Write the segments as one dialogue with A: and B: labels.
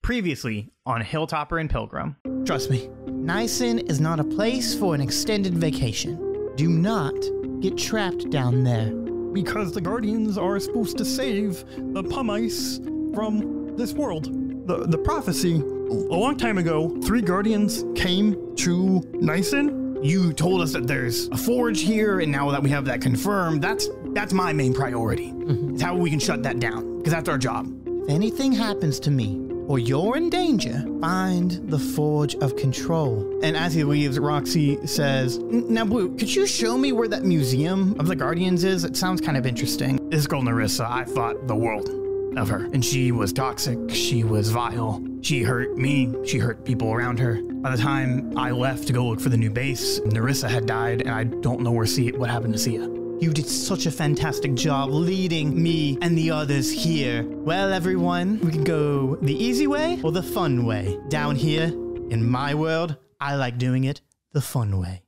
A: Previously on Hilltopper and Pilgrim.
B: Trust me, Nyson is not a place for an extended vacation. Do not get trapped down there.
C: Because the Guardians are supposed to save the Pumice from this world. The prophecy, a long time ago, 3 Guardians came to Nyson.
A: You told us that there's a forge here, and now that we have that confirmed, that's my main priority. It's how we can shut that down, because that's our job.
B: If anything happens to me, or you're in danger, find the Forge of Control.
A: And as he leaves, Roxy says, now Blue, could you show me where that museum of the Guardians is? It sounds kind of interesting. This girl Nerissa, I thought the world of her. And she was toxic, she was vile. She hurt me, she hurt people around her. By the time I left to go look for the new base, Nerissa had died, and I don't know what happened to Sia.
B: You did such a fantastic job leading me and the others here. Well, everyone, we can go the easy way or the fun way. Down here, in my world, I like doing it the fun way.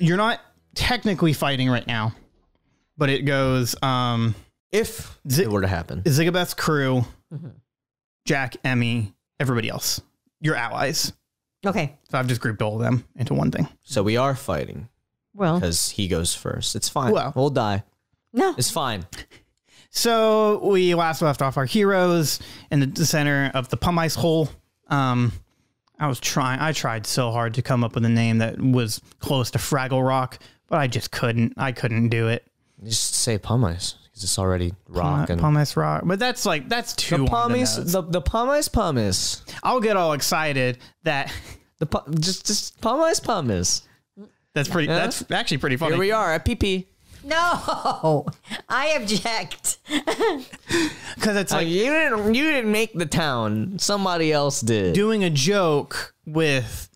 A: You're not technically fighting right now, but it goes,
D: if it were to happen.
A: Zigabeth's crew, Jak, Emmi, everybody else. Your allies.
E: Okay.
A: So I've just grouped all of them into one thing.
D: So we are fighting.
E: Well.
D: Because he goes first. It's fine.
A: Well.
D: We'll die.
E: No.
D: It's fine.
A: So we last left off our heroes in the center of the Pumice hole. I tried so hard to come up with a name that was close to Fraggle Rock, but I just couldn't. I couldn't do it.
D: Just say Pumice, because it's already rock.
A: Pumice Rock. But that's too
D: the
A: Pumice.
D: The Pumice.
A: I'll get all excited that
D: just Pumice.
A: That's pretty. Yeah. That's actually pretty funny.
D: Here we are at PP.
E: No, I object.
A: Because it's like
D: you didn't make the town. Somebody else did.
A: Doing a joke with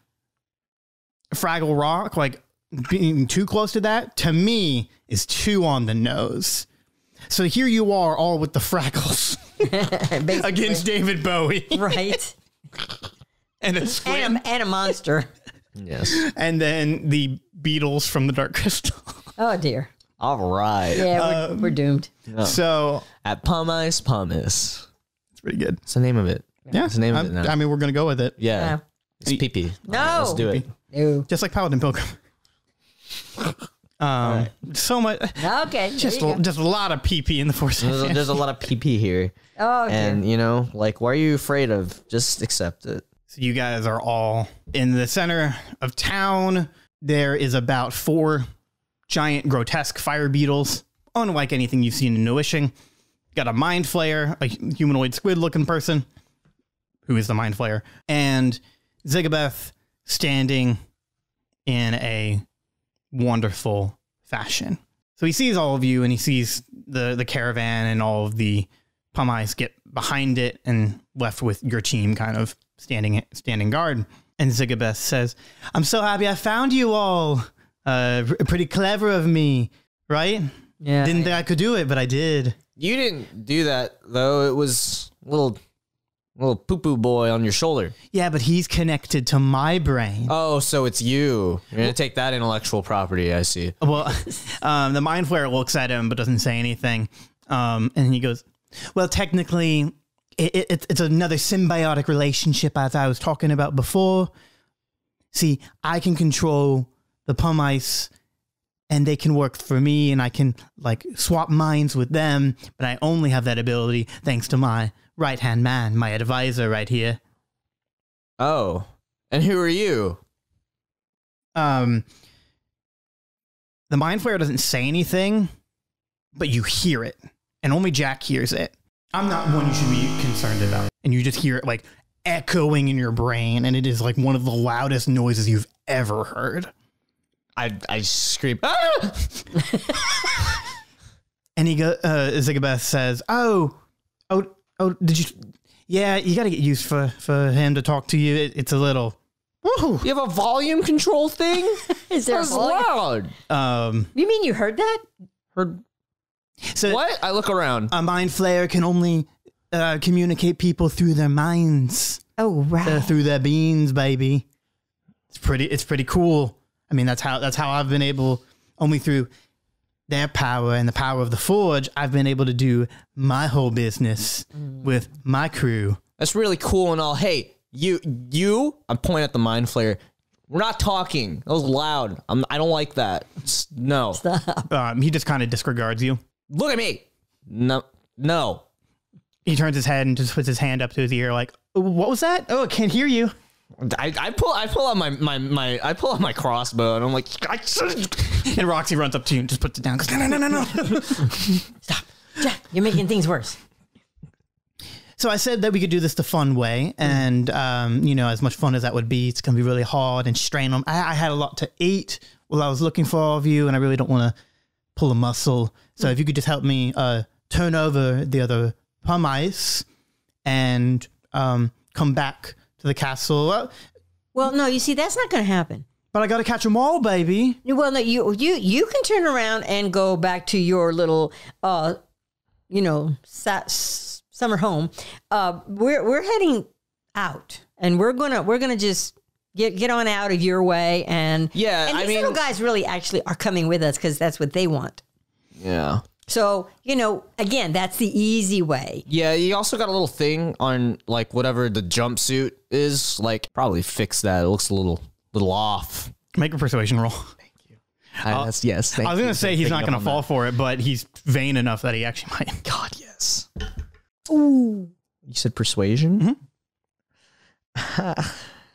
A: Fraggle Rock, like being too close to that, to me is too on the nose. So here you are, all with the Fraggles against David Bowie,
E: right?
A: And a squid
E: and a monster.
D: Yes.
A: And then the Beatles from the Dark Crystal.
E: Oh dear.
D: All right.
E: Yeah, we're doomed.
D: No.
A: So
D: at Pumice. It's
A: pretty good.
D: It's the name of it.
A: Yeah,
D: it's the name of it now.
A: I mean, we're gonna go with it.
D: Yeah. It's PP.
E: No.
D: Right, let's do it.
E: No.
A: Just like Paladin Pilgrim. Right. So much.
E: Okay.
A: Just a lot of PP in the Forsyth.
D: There's a lot of PP here.
E: Oh,
D: and
E: dear.
D: you know, like, what are you afraid of? Just accept it.
A: So you guys are all in the center of town. There is about 4 giant grotesque fire beetles, unlike anything you've seen in Newishing. Got a mind flayer, a humanoid squid looking person, who is the mind flayer, and Zigabeth standing in a wonderful fashion. So he sees all of you, and he sees the caravan and all of the Pumice get behind it and left with your team kind of standing guard. And Zigabeth says, "I'm so happy I found you all. Pretty clever of me, right?
E: Yeah.
A: Didn't think I could do it, but I did."
D: You didn't do that, though. It was little poo-poo boy on your shoulder.
A: Yeah, but he's connected to my brain.
D: Oh, so it's you. You're going to take that intellectual property, I see.
A: Well, the Mind Flayer looks at him but doesn't say anything. And he goes, well, technically, it's another symbiotic relationship as I was talking about before. See, I can control the Pumice
B: and they can work for me, and I can like swap minds with them, but I only have that ability thanks to my right-hand man, my advisor right here.
D: Oh, and who are you?
B: The mind flare doesn't say anything, but you hear it, and only Jak hears it. I'm not one you should be concerned about, and you just hear it like echoing in your brain, and it is like one of the loudest noises you've ever heard.
D: I scream. Ah!
B: And Zigabeth says, "Oh, did you? Yeah, you got to get used for him to talk to you. It's a little." Woohoo.
D: You have a volume control thing?
E: Is there
D: That's loud.
E: You mean you heard that?
D: Heard
B: So
D: what? I look around.
B: a mind flayer can only communicate people through their minds,
E: Oh, right.
B: through their beings, baby. It's pretty cool. I mean, that's how I've been able, only through their power and the power of the Forge, I've been able to do my whole business with my crew.
D: That's really cool and all. Hey, you. I'm pointing at the mind flayer. We're not talking. That was loud. I don't like that. No.
B: He just kind of disregards you.
D: Look at me. No.
B: He turns his head and just puts his hand up to his ear, like, "What was that? Oh, I can't hear you."
D: I pull out my crossbow and I'm like,
B: And Roxy runs up to you and just puts it down. Goes, no.
E: Stop. Jak, you're making things worse.
B: So I said that we could do this the fun way, and as much fun as that would be, it's gonna be really hard and strain on. I had a lot to eat while I was looking for all of you, and I really don't want to pull a muscle. So if you could just help me turn over the other Pumice and come back to the castle.
E: Well, no, you see, that's not going to happen.
B: But I got to catch them all, baby.
E: Well, no, you can turn around and go back to your little, summer home. We're heading out, and we're gonna just get on out of your way. And
D: Yeah,
E: and
D: I
E: these
D: mean-
E: little guys really actually are coming with us because that's what they want.
D: yeah.
E: So again, that's the easy way.
D: Yeah, you also got a little thing on like whatever the jumpsuit is. Like, probably fix that. It looks a little off.
B: Make a persuasion roll.
D: Yes.
B: I was going to say he's not going to fall for it, but he's vain enough that he actually might.
D: God, yes.
E: Ooh.
D: You said persuasion?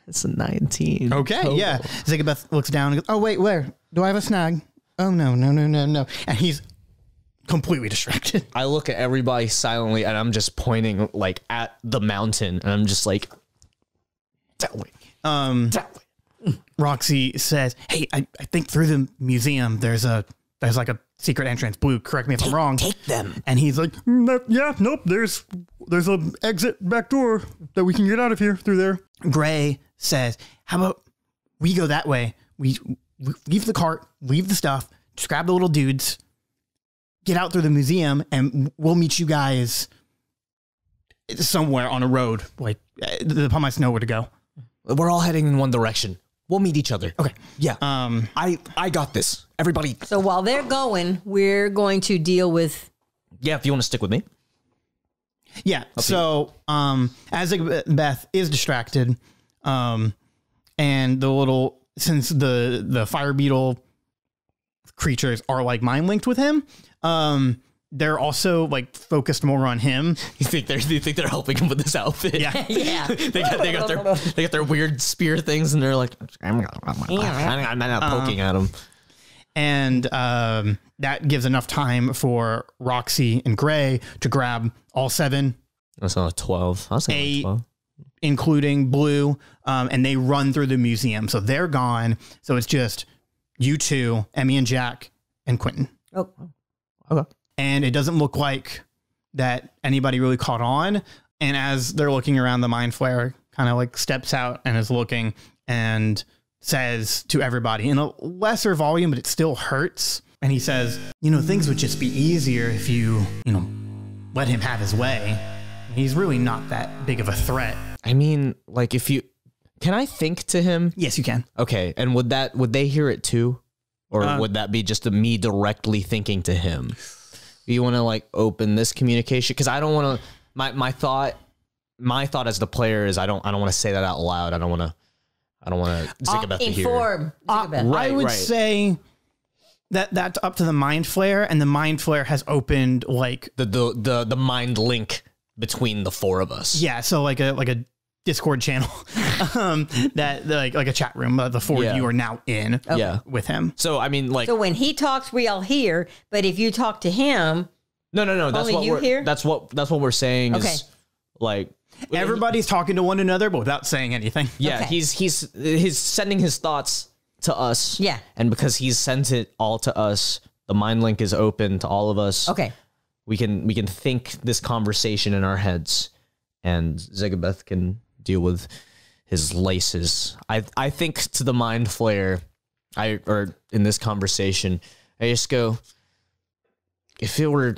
D: It's a 19.
B: Okay,
D: total.
B: yeah. Zigabeth looks down and goes, "Oh, wait, where? Do I have a snag? Oh, no. And he's completely distracted.
D: I look at everybody silently, and I'm just pointing like at the mountain, and I'm just like, that way. That way.
B: Roxy says, "Hey, I think through the museum there's like a secret entrance. Blue, correct me if I'm wrong.
E: Take them.
B: And he's like,
C: Nope. There's an exit back door that we can get out of here through there.
B: Gray says, "How about we go that way? We leave the cart, leave the stuff, just grab the little dudes, get out through the museum, and we'll meet you guys somewhere on a road. Like the Pumice know where to go."
D: We're all heading in one direction. We'll meet each other.
B: Okay.
D: Yeah. I got this. Everybody.
E: So while they're going, we're going to deal with.
D: Yeah, if you want to stick with me.
B: Yeah. So, as Beth is distracted, and since the fire beetle creatures are like mind linked with him, they're also like focused more on him.
D: You think they're helping him with this outfit?
B: Yeah.
E: Yeah.
D: they got their weird spear things, and they're like, I'm not poking at him.
B: And that gives enough time for Roxy and Gray to grab all 7.
D: That's not a 12. I was saying
B: 8,
D: 12.
B: including Blue, and they run through the museum. So they're gone. So it's just you two, Emmi and Jak, and Quentin.
E: Oh.
D: Okay.
B: And it doesn't look like that anybody really caught on. And as they're looking around, the mind flare kind of like steps out and is looking and says to everybody in a lesser volume, but it still hurts. And he says, things would just be easier if you let him have his way. He's really not that big of a threat.
D: I mean, like, can I think to him?
B: Yes, you can.
D: Okay. And would they hear it too? Or would that be just me directly thinking to him? You want to like open this communication? Cause I don't want to, my thought as the player is I don't want to say that out loud. I don't want to Zigabeth to hear.
E: Inform Zigabeth.
B: I would say
A: That's up to the mind flare, and the mind flare has opened like
D: The mind link between the four of us.
A: yeah, so like a Discord channel, that like a chat room. The four of you are now in with him.
D: So I mean, like,
E: So when he talks, we all hear. But if you talk to him,
D: no. That's
E: only
D: what
E: you
D: we're
E: hear?
D: that's what we're saying
E: Okay.
D: is like
A: Everybody's talking to one another, but without saying anything.
D: yeah.
E: Okay.
D: He's sending his thoughts to us.
E: Yeah.
D: And because he's sent it all to us, the mind link is open to all of us.
E: okay.
D: We can think this conversation in our heads, and Zigabeth can deal with his laces. I think to the mind flare, or in this conversation, I just go, if you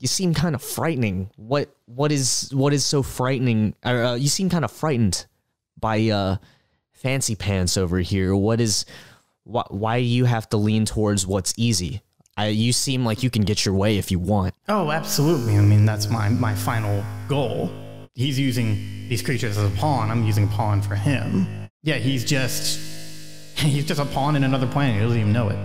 D: seem kind of frightening. What is so frightening? You seem kind of frightened by fancy pants over here. Why do you have to lean towards what's easy? You seem like you can get your way if you want.
A: Oh, absolutely. I mean, that's my final goal. He's using these creatures as a pawn. I'm using a pawn for him. Yeah, he's just a pawn in another planet. He doesn't even know it.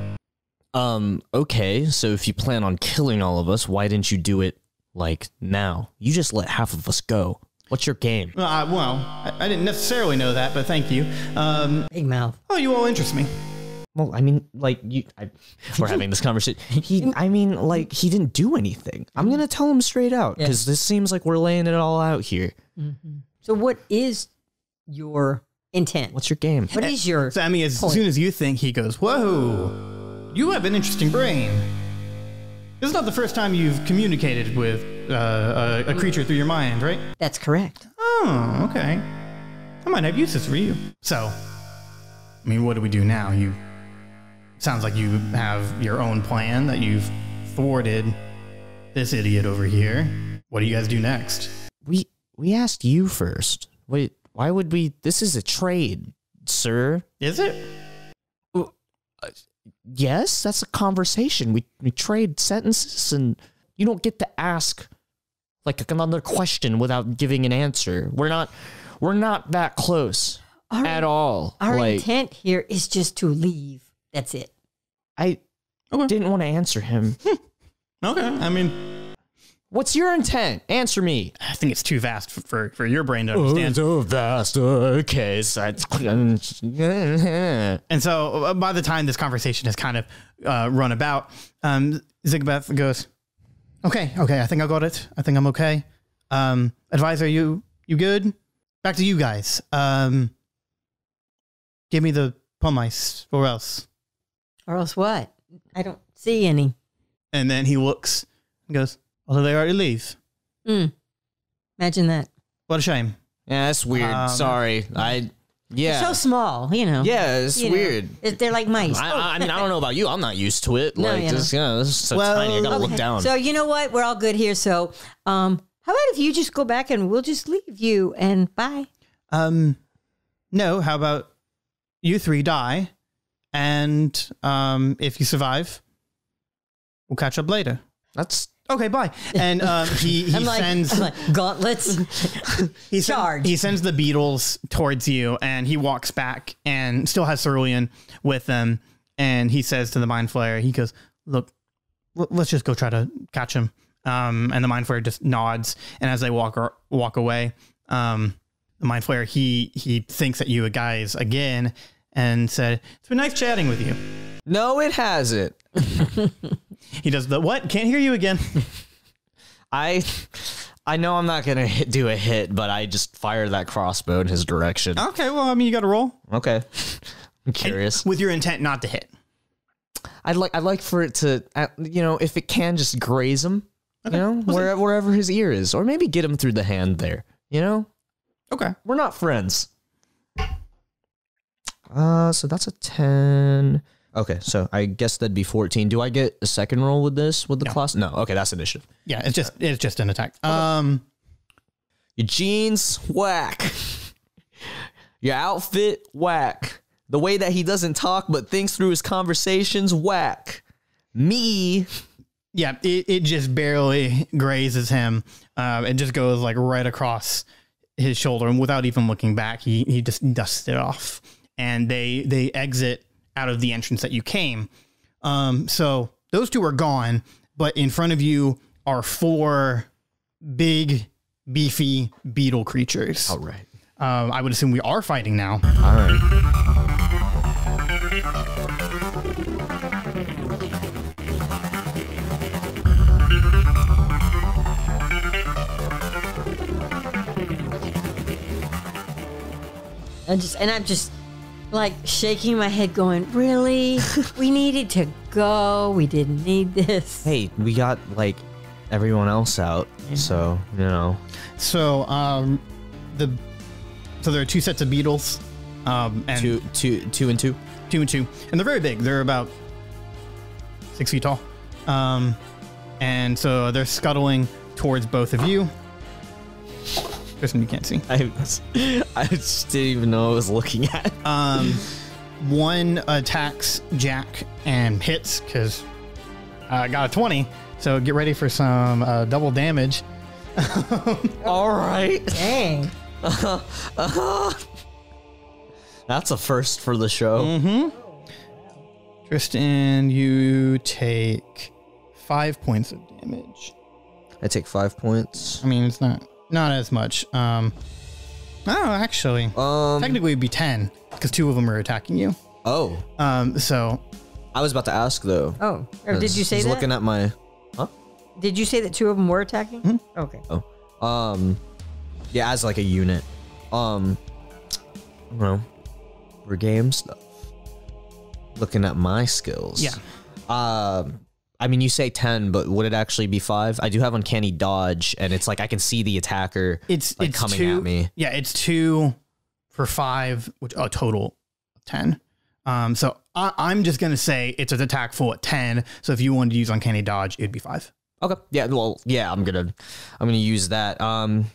D: Okay, so if you plan on killing all of us, why didn't you do it, like, now? You just let half of us go. What's your game?
A: I didn't necessarily know that, but thank you.
E: Big mouth.
A: Oh, you all interest me.
D: Well, I mean, like, we're having this conversation. He didn't do anything. I'm gonna tell him straight out, because this seems like we're laying it all out here.
E: Mm-hmm. So what is your intent?
D: What's your game?
E: What is your
A: So, I mean, as soon as you think, he goes, whoa, you have an interesting brain. This is not the first time you've communicated with a creature through your mind, right?
E: That's correct.
A: Oh, okay. I might have uses for you. So, I mean, what do we do now? Sounds like you have your own plan, that you've thwarted this idiot over here. What do you guys do next?
D: We asked you first. Wait, why would we? This is a trade, sir.
A: Is it?
D: Yes, that's a conversation. We trade sentences, and you don't get to ask like another question without giving an answer. We're not that close at all.
E: Our intent here is just to leave. That's it.
D: I didn't want to answer him.
A: Okay, I mean,
D: what's your intent? Answer me.
A: I think it's too vast for your brain to understand.
D: So vast. Okay, so
A: And so by the time this conversation has kind of run about, Zigbeth goes, okay, I think I got it. I think I'm okay. Advisor, you good? Back to you guys. Give me the Pumice, or else.
E: Or else what? I don't see any.
A: And then he looks and goes, well, they already leave.
E: Imagine that.
A: What a shame.
D: Yeah, that's weird. Sorry.
E: They're so small,
D: Yeah, it's weird.
E: They're like mice.
D: I mean, I don't know about you. I'm not used to it. Like, this is so tiny. I gotta look down.
E: So you know what? We're all good here. So, how about if you just go back and we'll just leave you and bye.
A: No, how about you three die, and if you survive, we'll catch up later.
D: That's
A: okay. Bye. And he sends
E: gauntlets.
A: He sends the beetles towards you, and he walks back and still has Cerulean with them. And he says to the Mind Flayer, he goes, "Look, let's just go try to catch him." And the Mind Flayer just nods. And as they walk away, the Mind Flayer he thinks at you guys again and said, "It's been nice chatting with you."
D: No, it hasn't.
A: He does the what? Can't hear you again.
D: I know I'm not gonna do a hit, but I just fire that crossbow in his direction.
A: Okay, well, I mean, you got to roll.
D: Okay, I'm curious.
A: And with your intent not to hit.
D: I'd like for it to, if it can, just graze him.
A: Okay.
D: Wherever his ear is, or maybe get him through the hand there.
A: Okay,
D: we're not friends. So that's a 10. Okay, so I guess that'd be 14. Do I get a second roll with this with the class? No. Okay, that's initiative.
A: Yeah, it's just an attack.
D: Your jeans, whack. Your outfit, whack. The way that he doesn't talk but thinks through his conversations, whack. Me.
A: Yeah, it just barely grazes him. It just goes like right across his shoulder, and without even looking back, he just dusts it off. And they exit out of the entrance that you came So those two are gone, but in front of you are 4 big, beefy beetle creatures.
D: All right.
A: I would assume we are fighting now.
D: All right.
E: I'm just like shaking my head going, really? We needed to go. We didn't need this.
D: Hey, we got like everyone else out, so you know.
A: So there are 2 sets of beetles, and
D: Two and two.
A: 2 and 2, and they're very big. They're about 6 feet tall, and so they're scuttling towards both of you. There's one you can't see.
D: I just didn't even know I was looking at.
A: One attacks Jak and hits because I got a 20. So get ready for some double damage.
D: All right.
E: Dang.
D: That's a first for the show.
A: Mm-hmm. Tristan, you take 5 points of damage.
D: I take 5 points.
A: I mean, it's not as much. Oh, actually, technically it'd be 10 because 2 of them are attacking you.
D: Oh.
A: So
D: I was about to ask though.
E: Oh, did you say
D: he's
E: that?
D: looking at my. Huh?
E: Did you say that 2 of them were attacking?
A: Mm-hmm.
E: Okay.
D: Oh. Yeah, as like a unit. I don't know. For game stuff. Looking at my skills.
A: yeah,
D: I mean, you say 10, but would it actually be 5? I do have uncanny dodge, and it's like I can see the attacker
A: it's
D: coming
A: 2,
D: at me.
A: Yeah, it's 2 for 5, which a total of 10. So I'm just gonna say it's an attack full at 10. So if you wanted to use uncanny dodge, it'd be 5.
D: Okay. Yeah. Well. Yeah. I'm gonna use that.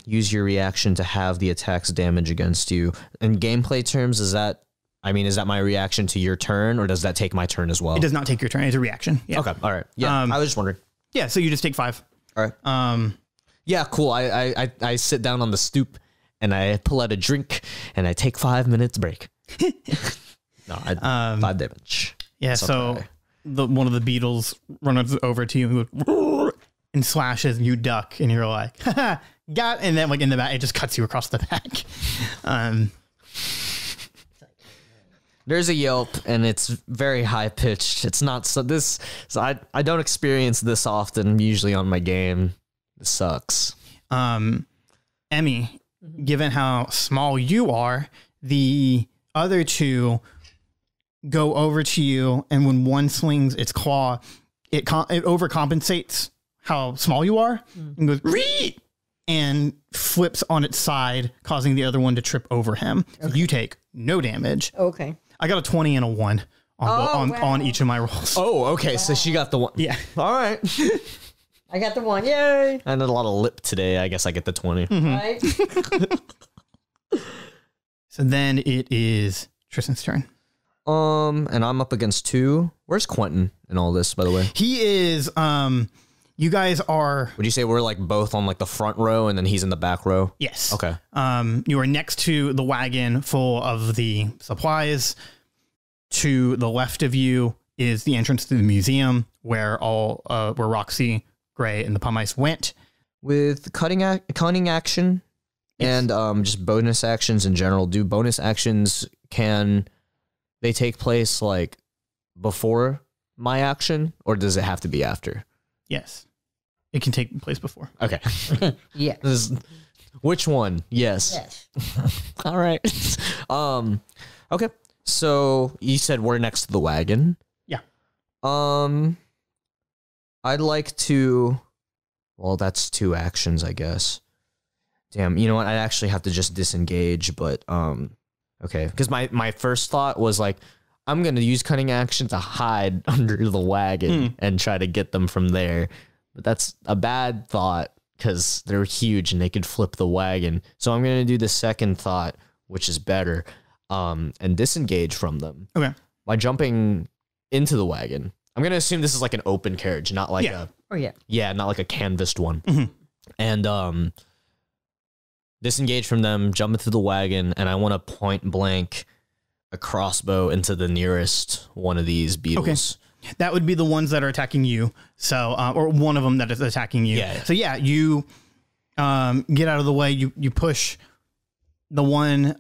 D: Use your reaction to have the attack's damage against you. In gameplay terms, is that my reaction to your turn, or does that take my turn as well?
A: It does not take your turn. It's a reaction. Yeah.
D: Okay. All right. Yeah. I was just wondering.
A: Yeah. So you just take 5.
D: All right. Yeah. Cool. I sit down on the stoop and I pull out a drink and I take 5 minutes break. No, 5 damage.
A: Yeah.
D: That's
A: So
D: okay.
A: one of the beetles runs over to you and goes and slashes, and you duck, and you're like, haha, got, and then like in the back, it just cuts you across the back.
D: There's a yelp, and it's very high pitched. It's not so this. So I don't experience this often. Usually on my game, this sucks.
A: Emmy, given how small you are, the other 2 go over to you, and when one swings its claw, it overcompensates how small you are and goes Ree! And flips on its side, causing the other one to trip over him. So you take no damage.
E: Okay.
A: I got a 20 and a 1 on each of my rolls.
D: Oh, okay. Wow. So she got the one.
A: Yeah.
D: All right.
E: I got the 1. Yay.
D: I did a lot of lip today. I guess I get the 20.
E: Right.
A: So then it is Tristan's turn.
D: And I'm up against 2. Where's Quentin in all this, by the way?
A: He is, you guys are...
D: Would you say we're like both on like the front row and then he's in the back row?
A: Yes.
D: Okay.
A: You are next to the wagon full of the supplies. To the left of you is the entrance to the museum where where Roxy, Gray, and the Pumice went.
D: With cunning action and just bonus actions in general, do bonus actions, can they take place like before my action, or does it have to be after?
A: Yes. It can take place before.
D: Okay.
E: Yeah.
D: Which one? Yes.
E: Yes.
D: All right. Okay. So you said we're next to the wagon.
A: Yeah.
D: I'd like to. Well, that's 2 actions, I guess. Damn. You know what? I actually have to just disengage, but okay. Because my first thought was like, I'm gonna use cunning action to hide under the wagon and try to get them from there. But that's a bad thought because they're huge and they could flip the wagon. So I'm going to do the second thought, which is better, and disengage from them.
A: Okay.
D: By jumping into the wagon. I'm going to assume this is like an open carriage, not like not like a canvassed one.
A: Mm-hmm.
D: And disengage from them, jump into the wagon, and I want to point blank a crossbow into the nearest one of these beetles.
A: That would be the ones that are attacking you. So, or one of them that is attacking you.
D: Yeah.
A: So yeah, you get out of the way. You push the one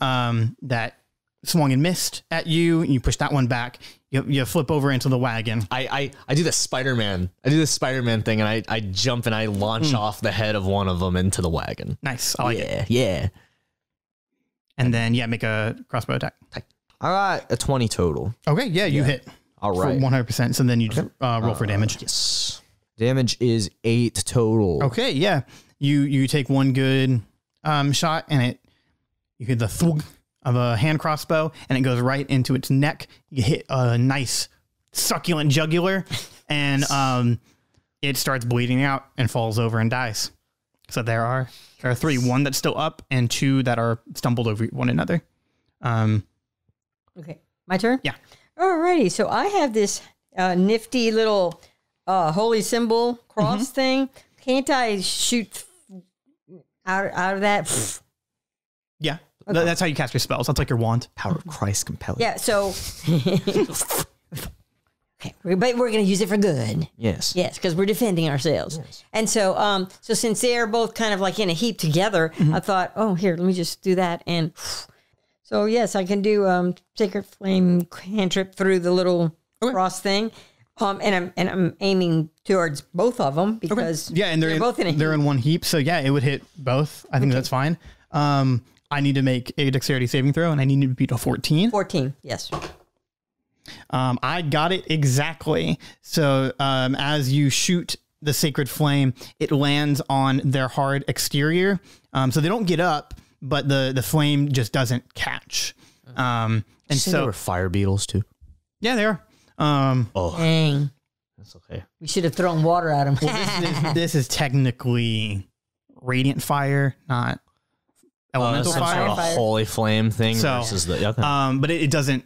A: that swung and missed at you. You push that one back. You flip over into the wagon.
D: I do the Spider-Man. I do the Spider-Man thing, and I jump and I launch off the head of one of them into the wagon.
A: Nice. I like it.
D: Yeah.
A: And then make a crossbow attack.
D: I got a 20 total.
A: Okay. Yeah, you hit.
D: All
A: For
D: right.
A: 100%. So then you just roll for damage.
D: Yes. Damage is 8 total.
A: Okay. Yeah. You take one good shot, and you hit the thwog of a hand crossbow, and it goes right into its neck. You hit a nice succulent jugular, and it starts bleeding out and falls over and dies. So there are 3, one that's still up and 2 that are stumbled over one another.
E: Okay, my turn?
A: Yeah.
E: Alrighty, so I have this nifty little holy symbol cross thing. Can't I shoot out of that?
A: Yeah. Okay. That's how you cast your spells. That's like your wand.
D: Power of Christ compelling.
E: Yeah, so... Okay, but we're going to use it for good.
D: Yes.
E: Yes, because we're defending ourselves. Yes. And so so since they're both kind of like in a heap together, I thought, oh, here, let me just do that. And so, yes, I can do Sacred Flame cantrip through the little cross thing. And I'm aiming towards both of them because
A: and they're
E: both in a heap.
A: They're in one heap. So, yeah, it would hit both. I think that's fine. I need to make a dexterity saving throw, and I need to beat a 14.
E: 14, yes.
A: I got it exactly. So as you shoot the Sacred Flame, it lands on their hard exterior. So they don't get up, but the flame just doesn't catch. And so
D: there were fire beetles too.
A: Yeah, they are.
E: Dang.
D: That's okay.
E: We should have thrown water at him.
A: Well, this is technically radiant fire, not elemental fire.
D: Sort of a holy flame thing versus the other.
A: But it doesn't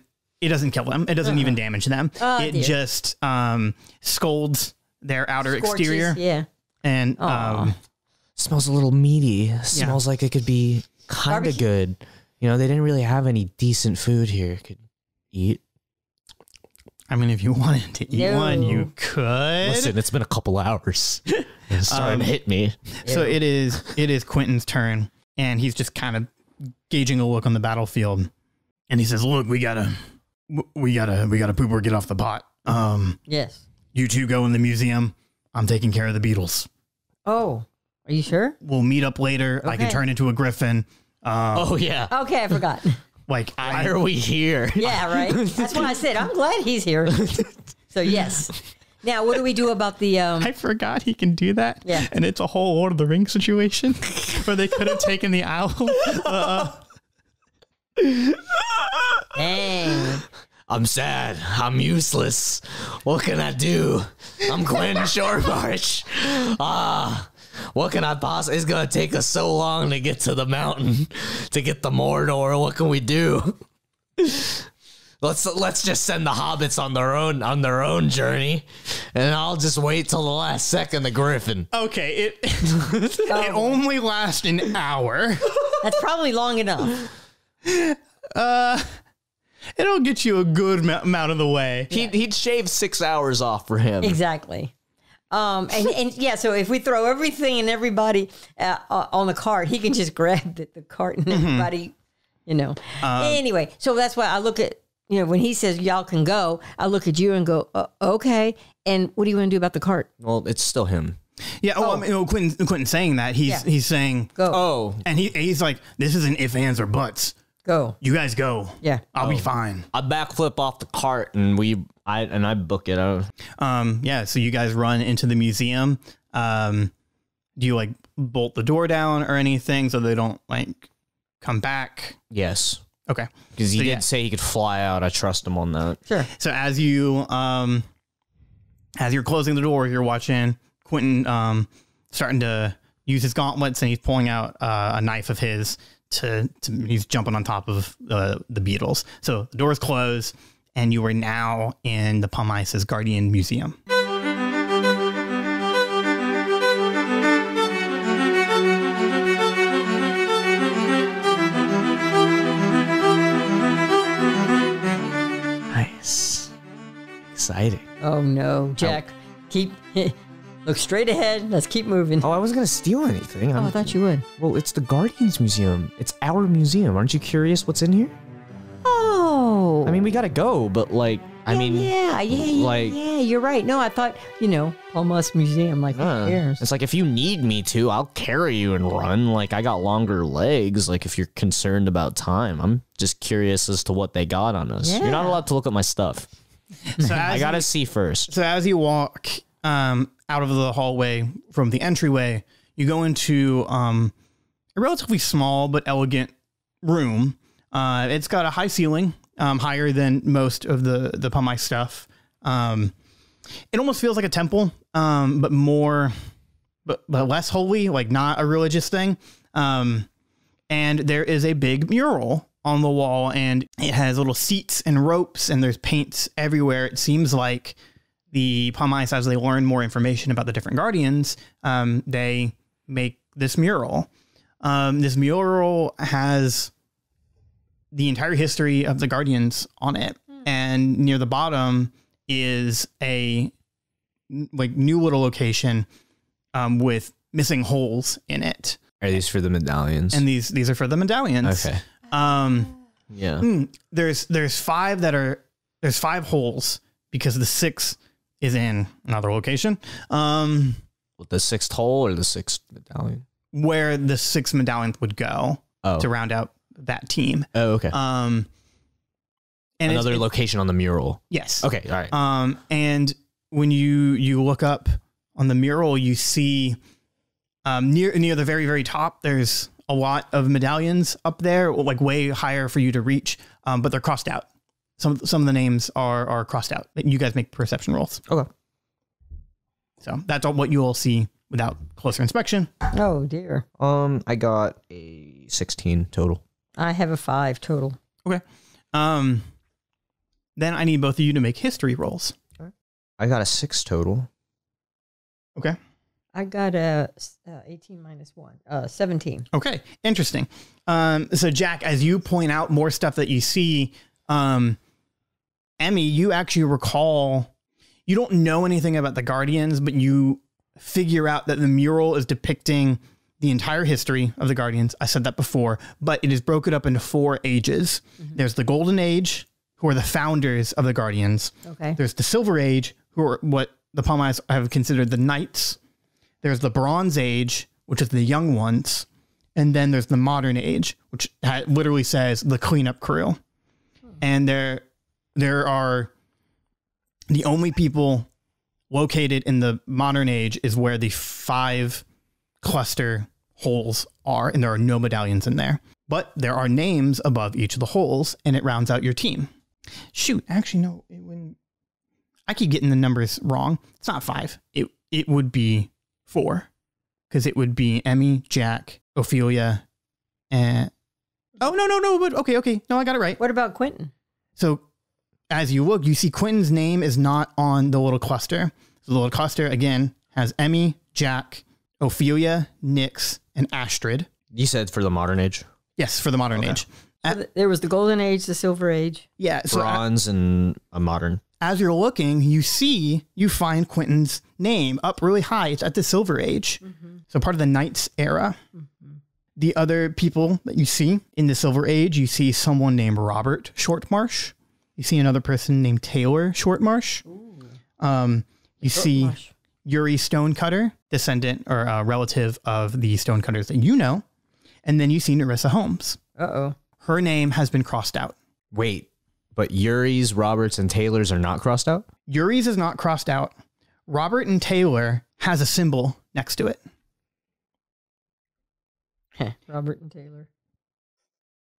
A: kill them. It doesn't even damage them. It just scalds their outer exterior.
E: Yeah.
A: And
D: smells a little meaty. Smells like it could be kind of good. You know, they didn't really have any decent food here. Could eat.
A: I mean, if you wanted to eat one, you could.
D: Listen, it's been a couple hours. It's starting to hit me.
A: So it is Quentin's turn, and he's just kind of gauging a look on the battlefield, and he says, "Look, we gotta poop or get off the pot.
E: Yes.
A: You two go in the museum. I'm taking care of the beetles.
E: Oh, are you sure?
A: We'll meet up later. I can turn into a griffin.
D: Oh yeah.
E: Okay, I forgot.
A: Like,
D: why are we here?
E: Yeah, right. That's why I said I'm glad he's here. So yes. Now, what do we do about the?
A: I forgot he can do that.
E: Yeah.
A: And it's a whole Lord of the Rings situation where they could have taken the owl.
E: Dang.
D: I'm sad. I'm useless. What can I do? I'm Quentin Shoremarch. What can I possibly? It's gonna take us so long to get to the mountain, to get the Mordor. What can we do? Let's just send the hobbits on their own journey, and I'll just wait till the last second. The griffin.
A: Okay, it only lasts an hour.
E: That's probably long enough.
A: It'll get you a good amount of the way.
D: He'd shave 6 hours off for him.
E: Exactly. And yeah, so if we throw everything and everybody on the cart, he can just grab the cart and everybody, you know. Anyway, so that's why I look at, you know, when he says y'all can go, I look at you and go, okay. And what do you want to do about the cart?
D: Well, it's still him.
A: Yeah. I mean, Quentin's saying that he's saying
E: go.
D: Oh,
A: and he's like, this isn't if, ands, or buts.
E: Go.
A: You guys go.
E: Yeah.
A: I'll be fine.
D: I backflip off the cart and I book it out.
A: Yeah. So you guys run into the museum. Do you like bolt the door down or anything so they don't like come back?
D: Yes.
A: Okay.
D: Because he did say he could fly out. I trust him on that.
E: Sure.
A: So as you're closing the door, you're watching Quentin starting to use his gauntlets, and he's pulling out a knife of his he's jumping on top of the beetles. So the doors close, and you are now in the Pumice's Guardian Museum.
D: Nice. Exciting.
E: Oh no, Jack, keep look straight ahead. Let's keep moving.
D: Oh, I wasn't gonna steal anything.
E: I thought you would.
D: Well, it's the Guardians Museum. It's our museum. Aren't you curious what's in here?
E: Oh.
D: I mean, we gotta go, but like,
E: yeah, you're right. No, I thought, Pumice Museum, like, who cares?
D: It's like, if you need me to, I'll carry you and run. Like, I got longer legs. Like, if you're concerned about time, I'm just curious as to what they got on us.
E: Yeah.
D: You're not allowed to look at my stuff.
A: So
D: I gotta see first.
A: So as you walk out of the hallway from the entryway, you go into a relatively small but elegant room. It's got a high ceiling, higher than most of the Pumice stuff. It almost feels like a temple, but less holy, like not a religious thing. And there is a big mural on the wall, and it has little seats and ropes, and there's paints everywhere. It seems like the Pumice, as they learn more information about the different guardians, they make this mural. This mural has the entire history of the Guardians on it. And near the bottom is a new little location with missing holes in it.
D: Are these for the medallions?
A: And these are for the medallions.
D: Okay. Yeah.
A: There's five holes because the sixth is in another location.
D: With the sixth hole or the sixth medallion?
A: Where the sixth medallion would go to round out that team.
D: Oh, okay.
A: And
D: another location on the mural.
A: Yes.
D: Okay. All right.
A: And when you look up on the mural, you see near the very, very top, there's a lot of medallions up there, like way higher for you to reach, but they're crossed out. Some of the names are crossed out. You guys make perception rolls.
D: Okay.
A: So that's all what you will see without closer inspection.
E: Oh dear.
D: I got a 16 total.
E: I have a 5 total.
A: Okay. Then I need both of you to make history rolls.
D: I got a 6 total.
A: Okay.
E: I got a 18 minus 1, 17.
A: Okay, interesting. So Jack, as you point out more stuff that you see, Emmi, you actually recall, you don't know anything about the Guardians, but you figure out that the mural is depicting the entire history of the Guardians. I said that before, but it is broken up into 4 ages. Mm-hmm. There's the Golden Age, who are the founders of the Guardians.
E: Okay.
A: There's the Silver Age, who are what the Pumice have considered the Knights. There's the Bronze Age, which is the young ones. And then there's the Modern Age, which literally says the cleanup crew. And there are the only people located in the Modern Age is where the 5 cluster holes are, and there are no medallions in there. But there are names above each of the holes, and it rounds out your team. Shoot, actually, no. I keep getting the numbers wrong. It's not 5. It would be 4, because it would be Emmi, Jak, Ophelia, and... Oh, no, but okay. No, I got it right.
E: What about Quentin?
A: So as you look, you see Quentin's name is not on the little cluster. So the little cluster, again, has Emmi, Jak, Ophelia, Nyx, and Astrid.
D: You said for the Modern Age?
A: Yes, for the Modern Age.
E: So there was the Golden Age, the Silver Age.
A: Yeah. So
D: Bronze and a Modern.
A: As you're looking, you find Quentin's name up really high. It's at the Silver Age. Mm-hmm. So part of the Knights era. Mm-hmm. The other people that you see in the Silver Age, you see someone named Robert Shortmarsh. You see another person named Taylor Shortmarsh. You see Yuri Stonecutter, descendant or relative of the Stonecutters that you know. And then you see Nerissa Holmes.
E: Uh-oh.
A: Her name has been crossed out.
D: Wait, but Yuri's, Robert's, and Taylor's are not crossed out?
A: Yuri's is not crossed out. Robert and Taylor has a symbol next to it.
E: Robert and Taylor.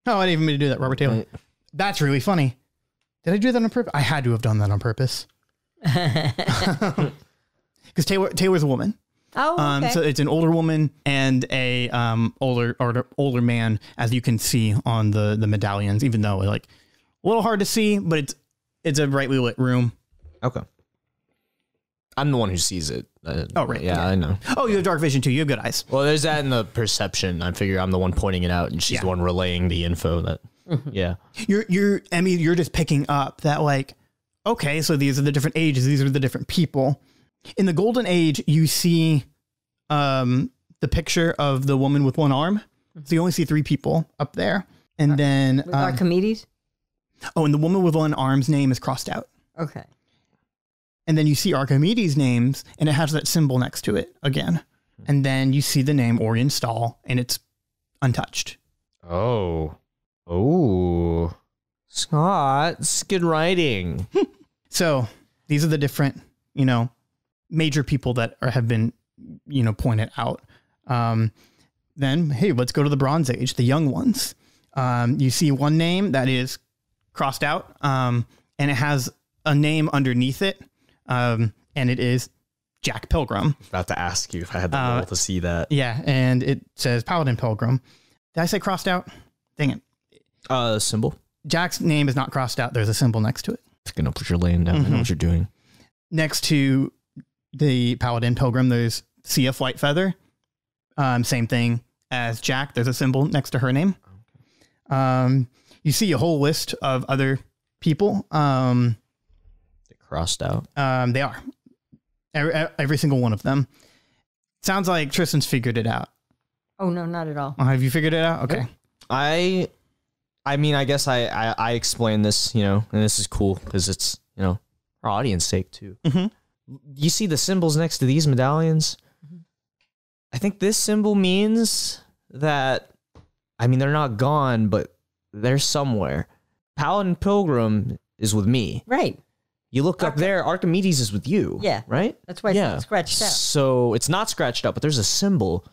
A: Oh, I didn't even mean to do that, Robert Taylor.
D: Right.
A: That's really funny. Did I do that on purpose? I had to have done that on purpose. Because Taylor's a woman.
E: Oh, okay.
A: So it's an older woman and a older man, as you can see on the medallions, even though like a little hard to see, but it's a brightly lit room.
D: Okay. I'm the one who sees it.
A: Oh, right.
D: Yeah, I know.
A: Oh, you have dark vision too. You have good eyes.
D: Well, there's that in the perception. I figure I'm the one pointing it out, and she's the one relaying the info. That, yeah.
A: Emmi, you're just picking up that like, okay, so these are the different ages. These are the different people. In the Golden Age, you see the picture of the woman with one arm. So you only see 3 people up there. And then...
E: With Archimedes?
A: Oh, and the woman with one arm's name is crossed out.
E: Okay.
A: And then you see Archimedes' names, and it has that symbol next to it again. And then you see the name Orion Stall, and it's untouched.
D: Oh. Scott, it's good writing.
A: So these are the different, major people that have been, pointed out. Then, hey, let's go to the Bronze Age, the young ones. You see one name that is crossed out, and it has a name underneath it, and it is Jak Pilgrim.
D: About to ask you if I had the role to see that.
A: Yeah, and it says Paladin Pilgrim. Did I say crossed out? Dang it.
D: Symbol.
A: Jak's name is not crossed out. There's a symbol next to it.
D: Picking up what you're laying down. I know what you're doing.
A: Next to the Paladin Pilgrim, there's Sea of White Feather. Same thing as Jak. There's a symbol next to her name. You see a whole list of other people.
D: They're crossed out.
A: They are. Every single one of them. Sounds like Tristan's figured it out.
E: Oh, no, not at all.
A: Have you figured it out? Okay.
D: I mean, I guess I explained this, and this is cool because it's, our audience sake too.
A: Mm-hmm.
D: You see the symbols next to these medallions? I think this symbol means that, they're not gone, but they're somewhere. Paladin Pilgrim is with me.
E: Right.
D: You look up there, Archimedes is with you.
E: Yeah.
D: Right?
E: That's why it's scratched out.
D: So it's not scratched out, but there's a symbol.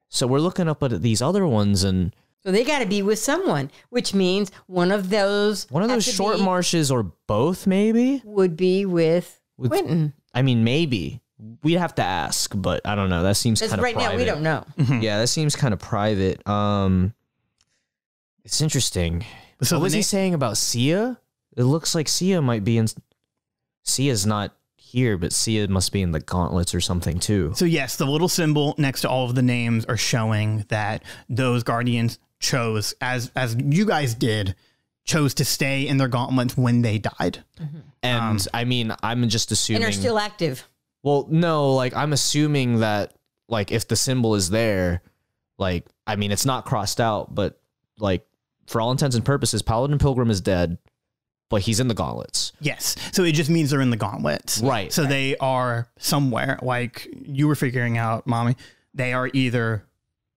D: So we're looking up at these other ones, and
E: so they got to be with someone, which means one of those
D: short marshes or both maybe
E: would be with Quentin.
D: Maybe we'd have to ask, but I don't know. That seems kind of
E: right
D: private.
E: now we don't know.
D: Yeah, that seems kind of private. It's interesting.
A: So
D: what was he saying about Sia? It looks like Sia might be in. Sia's not here, but Sia must be in the gauntlets or something too.
A: So yes, the little symbol next to all of the names are showing that those guardians chose, as you guys did, chose to stay in their gauntlets when they died.
D: And I'm just assuming.
E: And are still active.
D: Well, no, I'm assuming that, if the symbol is there, it's not crossed out, but, for all intents and purposes, Paladin Pilgrim is dead, but he's in the gauntlets.
A: Yes. So it just means they're in the gauntlets.
D: Right.
A: So they are somewhere, like you were figuring out, Mommy. They are either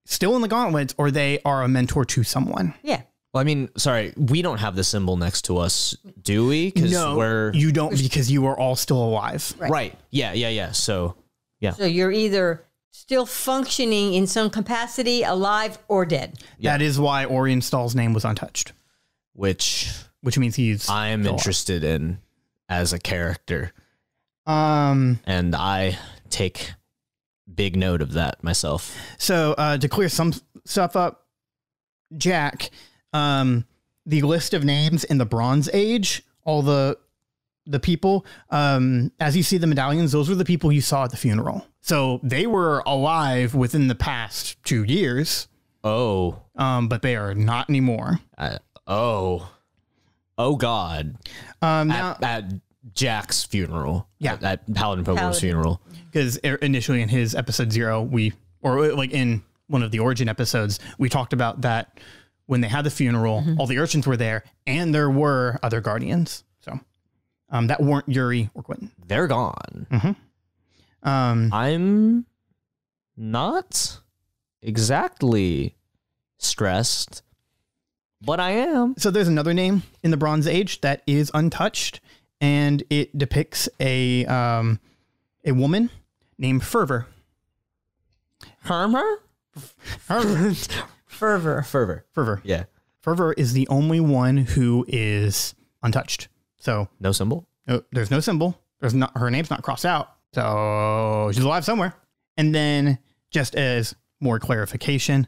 A: still in the gauntlets or they are a mentor to someone.
E: Yeah.
D: Well, sorry, we don't have the symbol next to us, do we?
A: No, you don't, because you are all still alive.
D: Right. Yeah. So, yeah.
E: So you're either still functioning in some capacity, alive or dead.
A: Yeah. That is why Orion Stall's name was untouched.
D: Which
A: means he's
D: I'm interested in as a character.
A: And
D: I take big note of that myself.
A: So to clear some stuff up, Jak, the list of names in the Bronze Age, all the people, as you see the medallions, those were the people you saw at the funeral. So they were alive within the past 2 years.
D: Oh.
A: But they are not anymore.
D: Oh God. At Jak's funeral.
A: Yeah.
D: At Paladin Pilgrim's funeral.
A: Because initially in his episode 0, in one of the origin episodes, we talked about that when they had the funeral, all the urchins were there and there were other guardians. So that weren't Yuri or Quentin.
D: They're gone.
A: Mm-hmm.
D: I'm not exactly stressed, but I am.
A: So there's another name in the Bronze Age that is untouched, and it depicts a woman named Fervor.
E: Fervor.
D: Yeah.
A: Fervor is the only one who is untouched. So
D: no symbol?
A: There's no symbol. Her name's not crossed out. So she's alive somewhere. And then just as more clarification,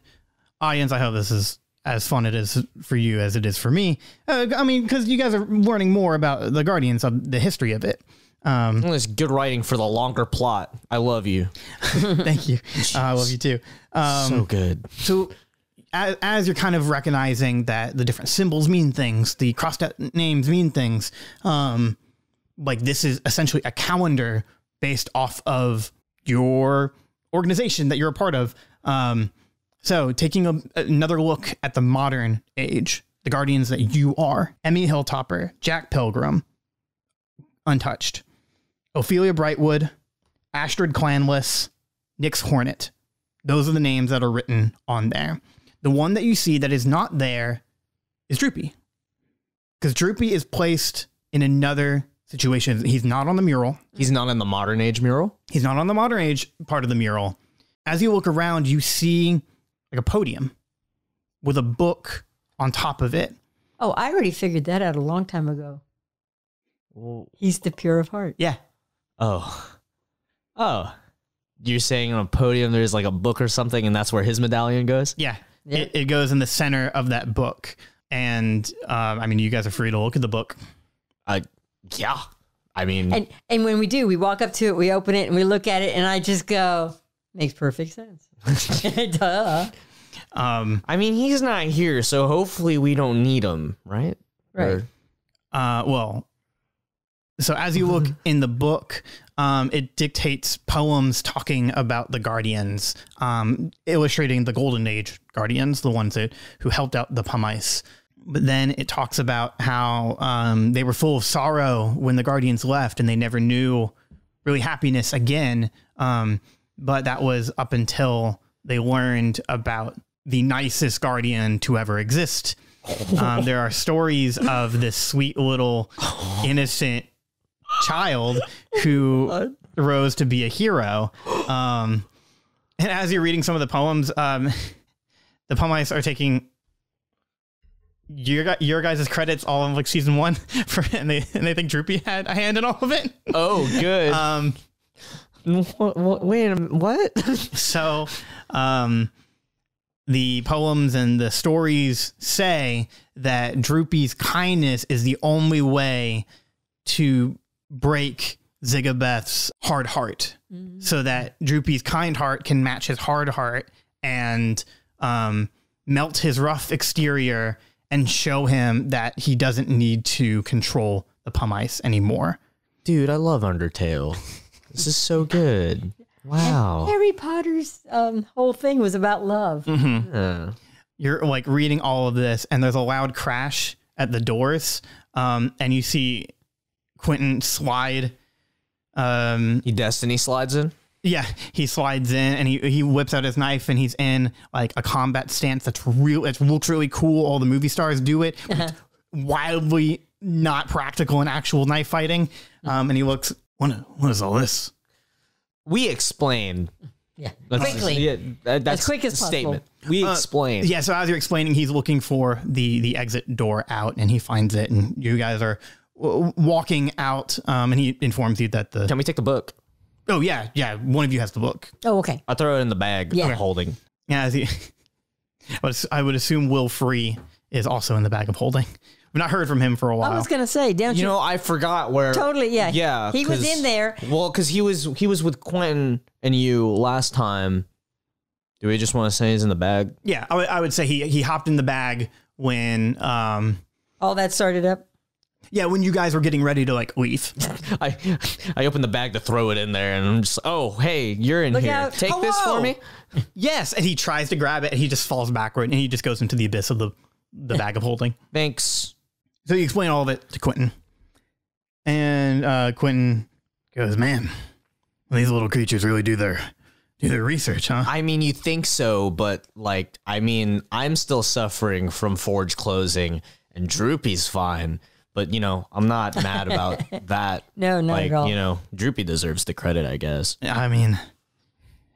A: audience, I hope this is as fun it is for you as it is for me. Because you guys are learning more about the Guardians, of the history of it.
D: It's good writing for the longer plot. I love you.
A: Thank you. I love you too.
D: So good.
A: So as you're kind of recognizing that the different symbols mean things, the crossed out names mean things, like this is essentially a calendar based off of your organization that you're a part of. So taking another look at the modern age, the guardians that you are: Emmi Hilltopper, Jak Pilgrim, untouched; Ophelia Brightwood, Astrid Clanless, Nyx Hornet. Those are the names that are written on there. The one that you see that is not there is Droopy, because Droopy is placed in another situation. He's not on the mural.
D: He's not in the modern age mural.
A: He's not on the modern age part of the mural. As you look around, you see like a podium with a book on top of it.
E: Oh, I already figured that out a long time ago. He's the pure of heart.
A: Yeah.
D: Oh. You're saying on a podium there's like a book or something, and that's where his medallion goes?
A: Yeah. It goes in the center of that book. And I mean, you guys are free to look at the book.
D: Yeah. I mean,
E: and when we do, we walk up to it, we open it, and we look at it, and I just go, makes perfect sense. Duh.
D: I mean, he's not here, so hopefully we don't need him, right?
E: Right.
A: Well, so as you look in the book, it dictates poems talking about the Guardians, illustrating the Golden Age Guardians, the ones who helped out the Pumice. But then it talks about how they were full of sorrow when the Guardians left, and they never knew really happiness again. But that was up until they learned about the nicest Guardian to ever exist. There are stories of this sweet little innocent child who rose to be a hero. And as you're reading some of the poems, the Pumice are taking your guys' credits all in like season 1 and they think Droopy had a hand in all of it.
D: Oh, good. Wait a minute, what?
A: So, the poems and the stories say that Droopy's kindness is the only way to break Zigabeth's hard heart, so that Droopy's kind heart can match his hard heart and melt his rough exterior and show him that he doesn't need to control the Pumice anymore.
D: Dude, I love Undertale. This is so good. Wow.
E: And Harry Potter's whole thing was about love.
D: Yeah.
A: You're like reading all of this, and there's a loud crash at the doors, and you see Quentin slide.
D: He Destiny slides in?
A: Yeah, he slides in, and he whips out his knife, and he's in like a combat stance that's real. It looks really cool. All the movie stars do it. It's wildly not practical in actual knife fighting. And he looks, what is all this?
D: We explain.
E: Yeah,
D: That's,
E: quickly.
D: Yeah, that's
E: As quick as
D: the
E: possible.
D: statement. We explain.
A: Yeah, so as you're explaining, he's looking for the exit door out, and he finds it, and you guys are walking out, and he informs you that
D: Can we take the book?
A: Oh, yeah, one of you has the book.
E: Oh, okay.
D: I throw it in the bag
E: Yeah.
D: I'm holding.
A: Yeah, I would assume Will Free is also in the bag of holding. We've not heard from him for a while.
E: I was going to say, don't you?
D: You know, I forgot where.
E: Totally, yeah.
D: Yeah.
E: He was in there.
D: Well, because he was with Quentin and you last time. Do we just want to say he's in the bag?
A: Yeah, I would say he hopped in the bag when
E: All that started up.
A: when you guys were getting ready to like leave.
D: I opened the bag to throw it in there, and I'm just, oh, hey, you're in
E: Look
D: here.
E: out.
D: Take this for me.
A: Yes, and he tries to grab it, and he just falls backward, and he just goes into the abyss of the bag of holding.
D: Thanks.
A: So you explain all of it to Quentin, and Quentin goes, "Man, these little creatures really do their research, huh?"
D: I mean, you think so, but like, I mean, I'm still suffering from Forge closing, and Droopy's fine. But, you know, I'm not mad about that.
E: No, not
D: like,
E: at all.
D: you know, Droopy deserves the credit, I guess.
A: I mean,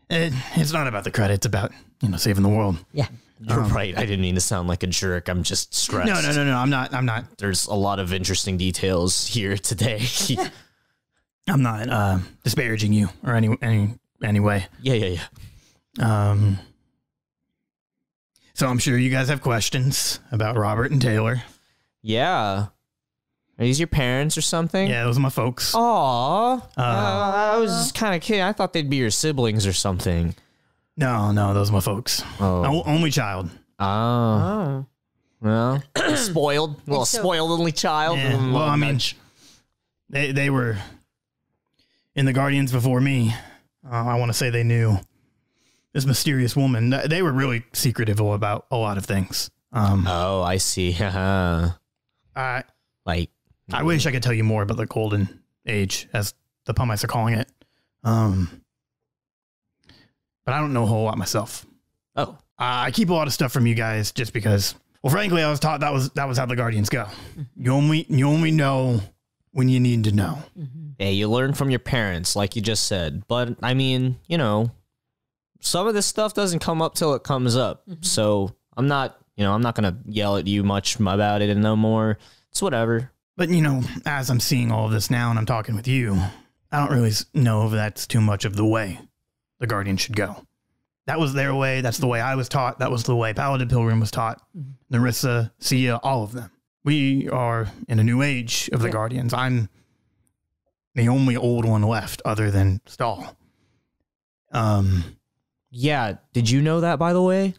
A: it's not about the credit; it's about saving the world.
E: Yeah.
D: You're right. I didn't mean to sound like a jerk. I'm just stressed.
A: No. I'm not.
D: There's a lot of interesting details here today.
A: I'm not disparaging you or any way.
D: Yeah.
A: So I'm sure you guys have questions about Robert and Taylor.
D: Yeah. Are these your parents or something?
A: Yeah, those are my folks.
D: Aw. I was just kind of kidding. I thought they'd be your siblings or something.
A: No, those are my folks.
D: Oh.
A: Only child.
D: Oh. Well, spoiled. Well,
E: so-
D: spoiled only child.
A: Yeah, well, I mean,
B: They were in the Guardians before me. I want to say they knew this mysterious woman. They were really secretive about a lot of things.
D: Oh, I see.
B: I wish I could tell you more about the Golden Age, as the Pumice are calling it. But I don't know a whole lot myself.
D: Oh,
B: I keep a lot of stuff from you guys just because, well, frankly, I was taught that was how the Guardians go. You only know when you need to know.
D: hey, you learn from your parents, like you just said. But I mean, you know, some of this stuff doesn't come up till it comes up. So I'm not gonna yell at you much about it no more. It's whatever.
B: But you know, as I'm seeing all of this now and I'm talking with you, I don't really know if that's too much of the way the Guardian should go. That was their way. That's the way I was taught. That was the way Paladin Pilgrim was taught. Narissa, Sia, all of them. We are in a new age of the Guardians. I'm the only old one left other than Stahl.
D: Yeah. Did you know that, by the way?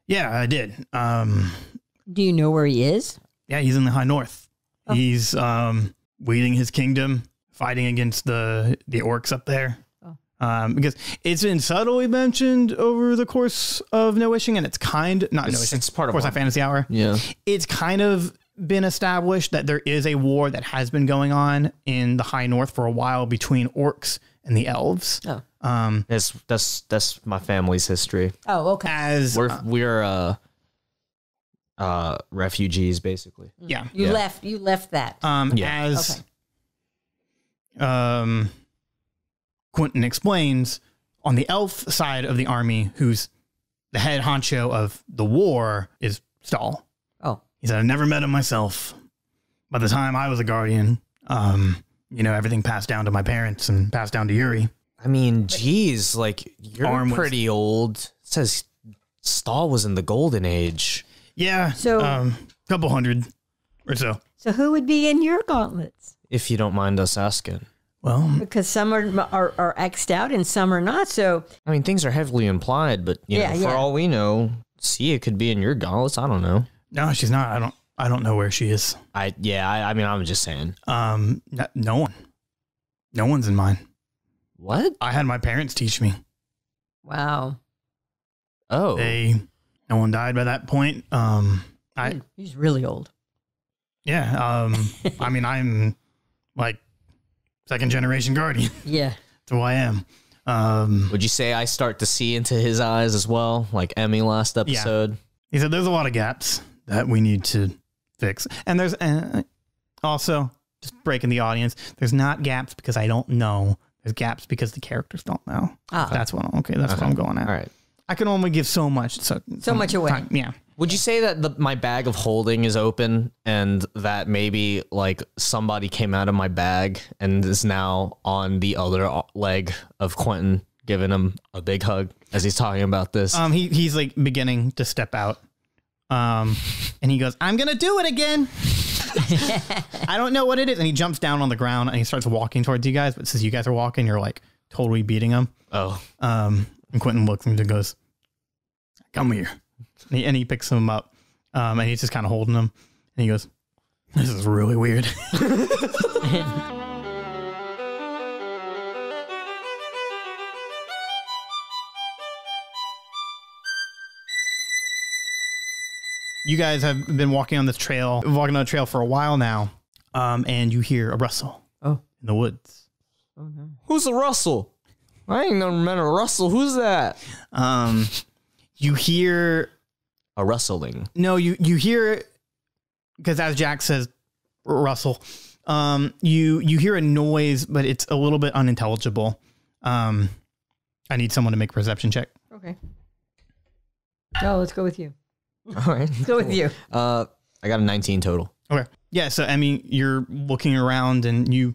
B: Yeah, I did.
E: Do you know where he is?
B: Yeah, he's in the High North. Oh. He's leading his kingdom, fighting against the orcs up there. Because it's been subtly mentioned over the course of No Wishing, and it's part of Forsyth Fantasy Hour.
D: Yeah.
B: It's kind of been established that there is a war that has been going on in the High North for a while between orcs and the elves.
E: Oh.
D: That's my family's history.
E: Oh, okay.
B: As
D: we're refugees, basically.
B: Yeah.
E: You left that.
B: As Quentin explains, on the elf side of the army, who's the head honcho of the war, is Stahl.
E: Oh.
B: He said, I've never met him myself. By the time I was a guardian, everything passed down to my parents and passed down to Yuri.
D: I mean, geez, like, you're pretty old. It says Stahl was in the Golden Age.
B: Yeah,
E: so
B: couple hundred or so.
E: So who would be in your gauntlets?
D: If you don't mind us asking.
B: Well,
E: because some are X'd out and some are not. So
D: I mean, things are heavily implied, but for all we know, Sia could be in your gauntlets. I don't know.
B: No, she's not. I don't know where she is.
D: I mean, I'm just saying.
B: No one. No one's in mine.
D: What?
B: I had my parents teach me.
E: Wow.
D: Oh.
B: No one died by that point.
E: He's really old.
B: Yeah. I mean, I'm like second generation guardian.
E: Yeah.
B: That's who I am.
D: Would you say I start to see into his eyes as well, like Emmy last episode?
B: Yeah. He said there's a lot of gaps that we need to fix. And there's also, just breaking the audience, there's not gaps because I don't know. There's gaps because the characters don't know. That's what I'm going at.
D: All right.
B: I can only give so much. So
E: much away.
B: Time. Yeah.
D: Would you say that my bag of holding is open and that maybe like somebody came out of my bag and is now on the other leg of Quentin, giving him a big hug as he's talking about this?
B: He's like beginning to step out. And he goes, I'm going to do it again. I don't know what it is. And he jumps down on the ground and he starts walking towards you guys. But since you guys are walking, you're like totally beating him.
D: Oh.
B: And Quentin looks and goes, come here. And he picks him up. And he's just kind of holding him. And he goes, this is really weird. You guys have been walking on the trail for a while now. And you hear a rustle in the woods.
E: Oh, no.
D: Who's the Russell? I ain't never met a Russell. Who's that?
B: You hear
D: a rustling.
B: No, you hear, because as Jack says, rustle. You hear a noise, but it's a little bit unintelligible. I need someone to make a perception check.
E: Okay. No, let's go with you.
D: All right.
E: Let's go with you.
D: I got a 19 total.
B: Okay. Yeah. So Emmy, you're looking around, and you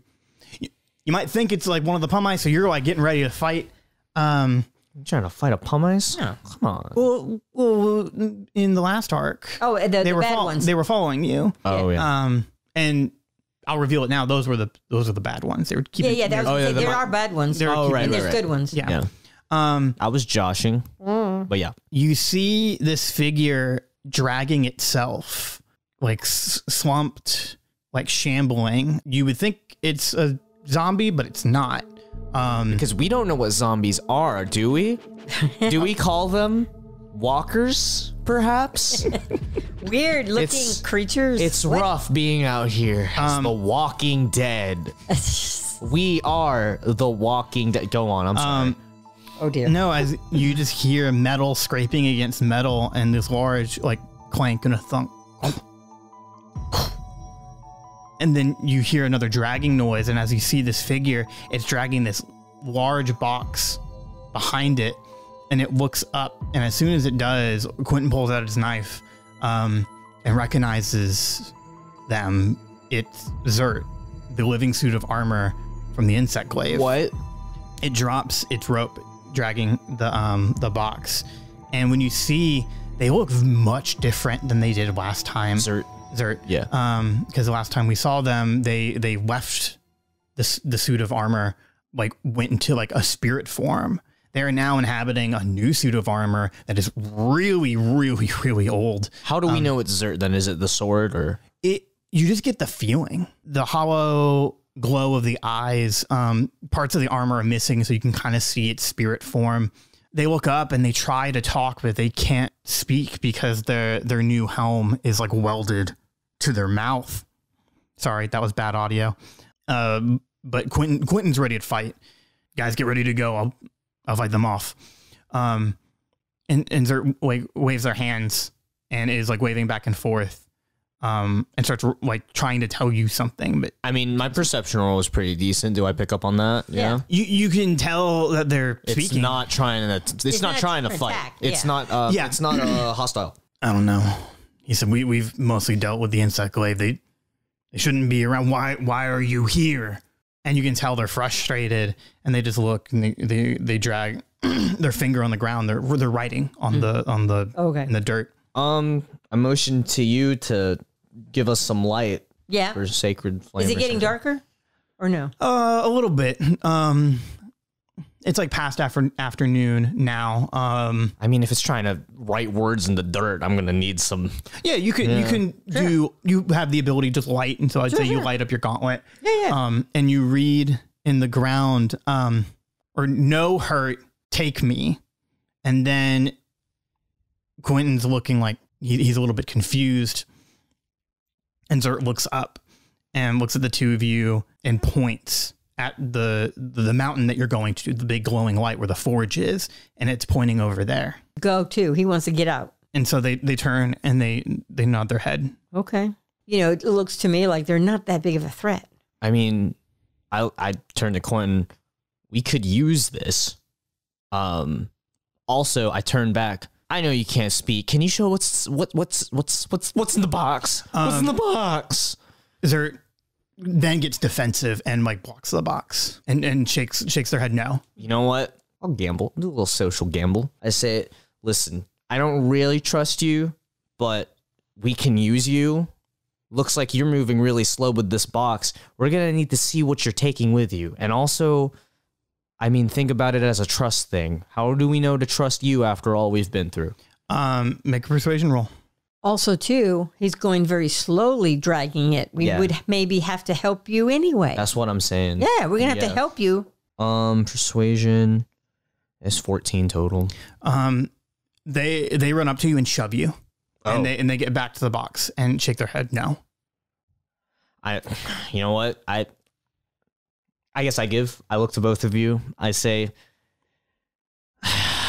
B: might think it's like one of the Pumice, so you're like getting ready to fight.
D: You trying to fight a Pumice?
E: No.
D: Come on.
B: Well, in the last arc,
E: the bad ones.
B: They were following you.
D: Oh yeah.
B: And I'll reveal it now. Those were the bad ones. They were keeping.
E: There are bad ones.
B: Right.
E: There's good ones.
B: Yeah.
D: I was joshing, but yeah.
B: You see this figure dragging itself, like slumped
A: like shambling. You would think it's a zombie, but it's not.
D: Because we don't know what zombies are, do we? Do we call them walkers, perhaps?
E: Weird looking creatures.
D: It's
E: What?
D: rough being out here. It's the Walking Dead. We are the Walking Dead. Go on, I'm sorry.
E: Oh dear.
A: No, as you just hear metal scraping against metal and this large like clank and a thunk. And then you hear another dragging noise, and as you see this figure, it's dragging this large box behind it, and it looks up, and as soon as it does, Quentin pulls out his knife and recognizes them. It's Zert, the living suit of armor from the insect glaive.
D: What?
A: It drops its rope, dragging the box, and when you see, they look much different than they did last time.
D: Zert. Yeah.
A: Because the last time we saw them, they left the suit of armor, like went into like a spirit form. They are now inhabiting a new suit of armor that is really, really, really old.
D: How do we know it's Zert then? Is it the sword or?
A: You just get the feeling, the hollow glow of the eyes. Parts of the armor are missing, so you can kind of see its spirit form. They look up and they try to talk, but they can't speak because their new helm is like welded to their mouth. Sorry, that was bad audio. But Quentin's ready to fight. Guys, get ready to go. I'll fight them off. And Zert like waves their hands and is like waving back and forth. And starts like trying to tell you something, but
D: I mean, my perception roll is pretty decent. Do I pick up on that? Yeah.
A: you can tell that they're speaking.
D: It's not trying to. It's not trying to fight.
E: attack,
D: It's
E: yeah.
D: not. It's not hostile.
A: I don't know. He said, we've mostly dealt with the insect glaive. They shouldn't be around. Why are you here? And you can tell they're frustrated, and they just look and they drag their finger on the ground. They're writing on
E: Okay.
A: in the dirt.
D: I motioned to you to give us some light
E: Yeah.
D: for sacred flame.
E: Is it
D: or
E: getting
D: something.
E: darker or no?
A: A little bit. It's like past afternoon now.
D: I mean, if it's trying to write words in the dirt, I'm gonna need some.
A: Yeah, you can you have the ability to light, and so I'd say you light up your gauntlet.
E: Yeah.
A: And you read in the ground, or no hurt, take me. And then Quentin's looking like he's a little bit confused. And Zert looks up and looks at the two of you and points at the mountain that you're going to, the big glowing light where the forge is, and it's pointing over there.
E: Go too. He wants to get out.
A: And so they turn and they nod their head.
E: Okay. You know, it looks to me like they're not that big of a threat.
D: I mean, I turn to Quentin. We could use this. Also, I turn back. I know you can't speak. Can you show what's in the box? What's in the box?
A: Zert then gets defensive and like blocks the box and shakes their head no.
D: You know what? I'll gamble. Do a little social gamble. I say, listen, I don't really trust you, but we can use you. Looks like you're moving really slow with this box. We're going to need to see what you're taking with you. And also, I mean, think about it as a trust thing. How do we know to trust you after all we've been through?
A: Make a persuasion roll.
E: Also, too, he's going very slowly dragging it. We would maybe have to help you anyway.
D: That's what I'm saying.
E: Yeah, we're going to have to help you.
D: Persuasion is 14 total.
A: They run up to you and shove you. And they get back to the box and shake their head no.
D: You know what? I guess I look to both of you. I say,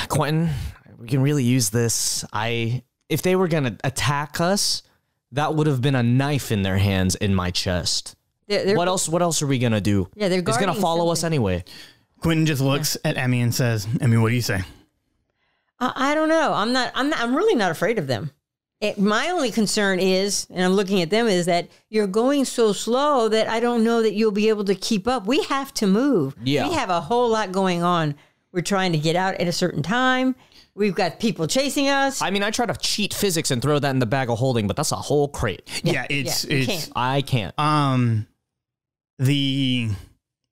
D: Quentin, we can really use this. If they were going to attack us, that would have been a knife in their hands in my chest. What else are we going to do?
E: Yeah, they're
D: It's going to follow us anyway.
A: Quentin just looks at Emmi and says, Emmi, what do you say?
E: I don't know. I'm really not afraid of them. My only concern is, and I'm looking at them, is that you're going so slow that I don't know that you'll be able to keep up. We have to move.
D: Yeah.
E: We have a whole lot going on. We're trying to get out at a certain time. We've got people chasing us.
D: I mean, I try to cheat physics and throw that in the bag of holding, but that's a whole crate.
A: Yeah,
E: you can't.
D: I can't.
A: The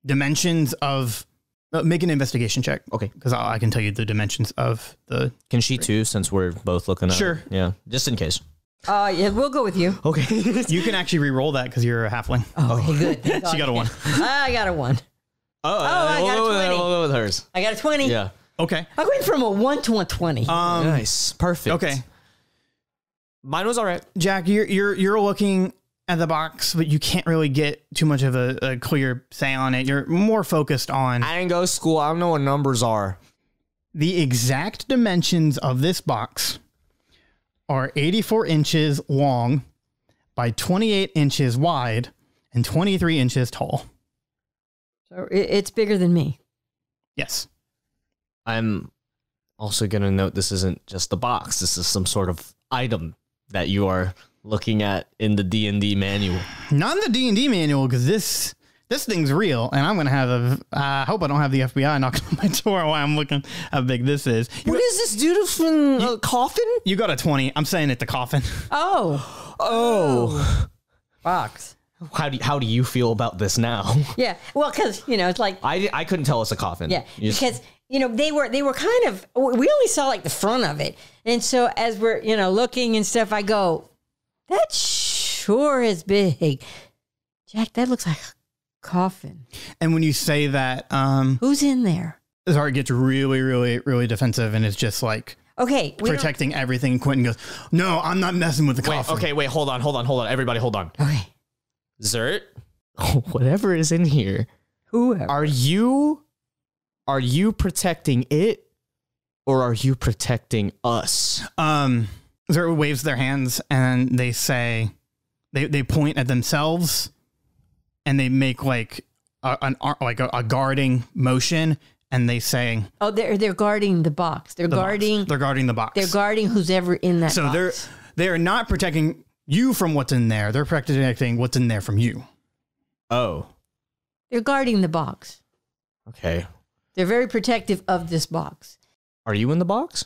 A: dimensions of make an investigation check.
D: Okay.
A: Because I can tell you the dimensions of the.
D: Can she too, since we're both looking at
A: Sure.
D: it? Yeah, just in case.
E: Yeah, we'll go with you.
D: Okay.
A: You can actually re-roll that because you're a halfling.
E: Oh, okay, good. Thank
A: She got a
E: God.
A: 1.
E: I got a 1. I got a 20.
D: We'll go with hers.
E: I got a 20.
D: Yeah.
A: Okay.
E: I went from a 1 to a 20.
D: Nice. Perfect.
A: Okay.
D: Mine was all right.
A: Jak, you're looking at the box, but you can't really get too much of a clear say on it. You're more focused on
D: I didn't go to school. I don't know what numbers are.
A: the exact dimensions of this box are 84 inches long by 28 inches wide and 23 inches tall.
E: So it's bigger than me.
A: Yes.
D: I'm also going to note this isn't just the box. This is some sort of item that you are looking at in the D&D manual.
A: Not in the D&D manual, because this thing's real, and I'm going to have I hope I don't have the FBI knocking on my door while I'm looking how big this is.
D: What is this dude from a coffin?
A: You got a 20. I'm saying it's a coffin.
D: Oh.
E: Box.
D: How do you feel about this now?
E: Yeah. Well, because, it's like,
D: I couldn't tell it's a coffin.
E: yeah,
D: You just-
E: because, they were kind of, we only saw like the front of it. And so as we're, looking and stuff, I go, that sure is big. Jak, that looks like a coffin.
A: And when you say that,
E: Who's in there?
A: Zara gets really, really, really defensive, and is just like
E: Okay.
A: protecting everything. Quentin goes, "No, I'm not messing with the coffin."
D: Wait, hold on. Everybody hold on.
E: Okay.
D: Zert, whatever is in here,
E: Whoever.
D: are you protecting it or are you protecting us?
A: Zara waves their hands, and they say, they point at themselves, and they make like a guarding motion, and they say,
E: Oh, they're guarding the box. They're guarding.
A: They're guarding the box.
E: They're guarding who's ever in that
A: So
E: box.
A: they're not protecting you from what's in there. They're protecting what's in there from you.
D: Oh,
E: They're guarding the box.
D: okay.
E: They're very protective of this box.
D: Are you in the box?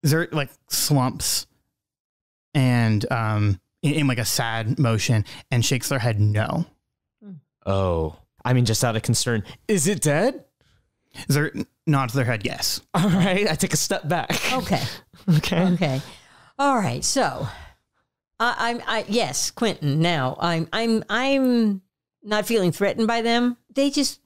A: Zert like slumps and in like a sad motion and shakes their head no.
D: Oh, I mean, just out of concern, is it dead?
A: Zert nods their head yes.
D: All right, I take a step back.
E: Okay.
D: Okay.
E: All right. So, yes, Quentin. Now, I'm not feeling threatened by them. They just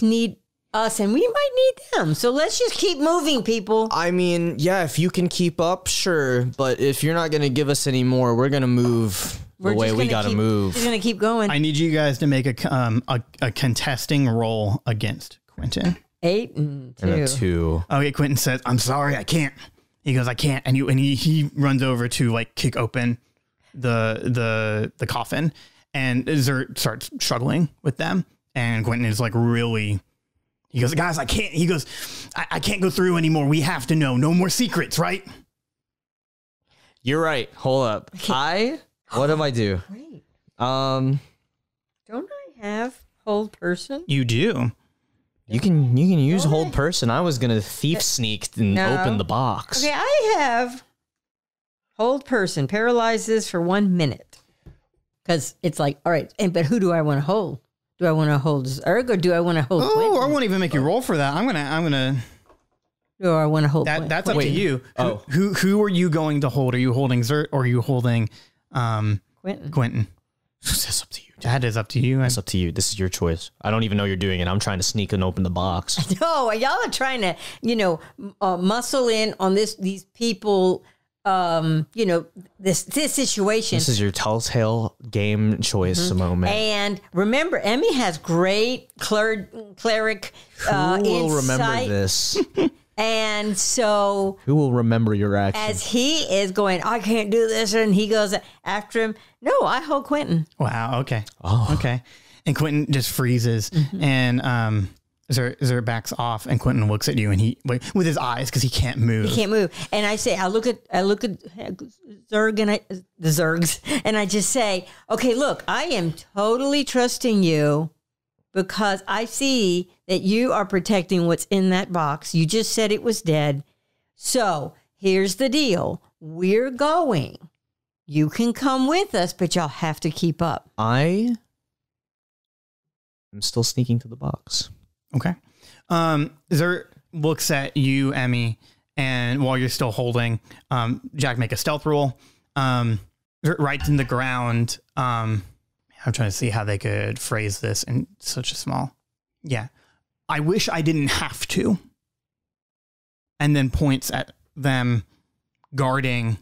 E: need us, and we might need them. So let's just keep moving, people.
D: I mean, yeah, if you can keep up, sure. But if you're not going to give us any more, we're going to move the way we got to move.
E: We're gonna keep going.
A: I need you guys to make a contesting roll against Quentin.
E: 8 and 2.
D: And a 2.
A: Okay, Quentin says, "I'm sorry, I can't." He goes, "I can't," and he runs over to like kick open the coffin, and Zert starts struggling with them, and Quentin is like really. He goes, "Guys, I can't." He goes, I can't go through anymore. We have to know. No more secrets, right?"
D: You're right. Hold up. What do I do?
E: Wait,
D: Um,
E: don't I have hold person?
A: You do.
D: you can use hold person. I was gonna thief sneak and
E: No.
D: open the box.
E: Okay, I have hold person. Paralyzes for 1 minute. Because it's like, all right, but who do I want to hold? Do I want to hold Zerg or do I want to hold
A: Oh,
E: Quentin?
A: I won't even make you roll for that. I'm gonna.
E: Do I want to hold
A: That's up to
E: Quentin?
A: you.
D: Oh.
A: Who are you going to hold? Are you holding Zert or are you holding
E: Quentin.
A: Quentin?
D: That's up to you.
A: That is up to you.
D: That's up to you. This is your choice. I don't even know you're doing it. I'm trying to sneak and open the box.
E: No, y'all are trying to, muscle in on these people, this situation.
D: This is your telltale game choice moment.
E: And remember, Emmy has great cleric
D: Who will remember
E: insight.
D: this?
E: And so
D: Who will remember your action?
E: as he is going, I can't do this, and he goes after him. No, I hold Quentin.
A: Wow. Okay.
D: Oh.
A: Okay. And Quentin just freezes, and Zert backs off, and Quentin looks at you, and with his eyes because he can't move.
E: He can't move. And I say, I look at Zerg and the Zergs, and I just say, okay, look, I am totally trusting you because I see that you are protecting what's in that box. You just said it was dead. So here's the deal. We're going. You can come with us, but y'all have to keep up.
D: I am still sneaking to the box.
A: Okay. Zert looks at you, Emmy, And while you're still holding, Jak, make a stealth roll. Right in the ground. I'm trying to see how they could phrase this in such a small. Yeah. I wish I didn't have to. And then points at them guarding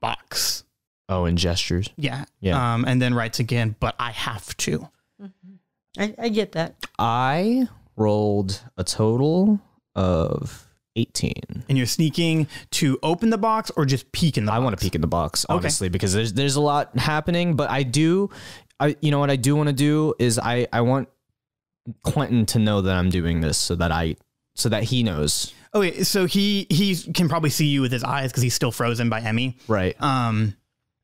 A: box.
D: Oh, and gestures.
A: Yeah.
D: Yeah.
A: And then writes again, but I have to.
E: I get that.
D: I rolled a total of 18.
A: And you're sneaking to open the box or just peek in the box?
D: I want to peek in the box, obviously, because there's a lot happening, but you know what I do want to do is I want Quentin to know that I'm doing this so that he knows.
A: Okay, so he can probably see you with his eyes because he's still frozen by Emmi.
D: Right. And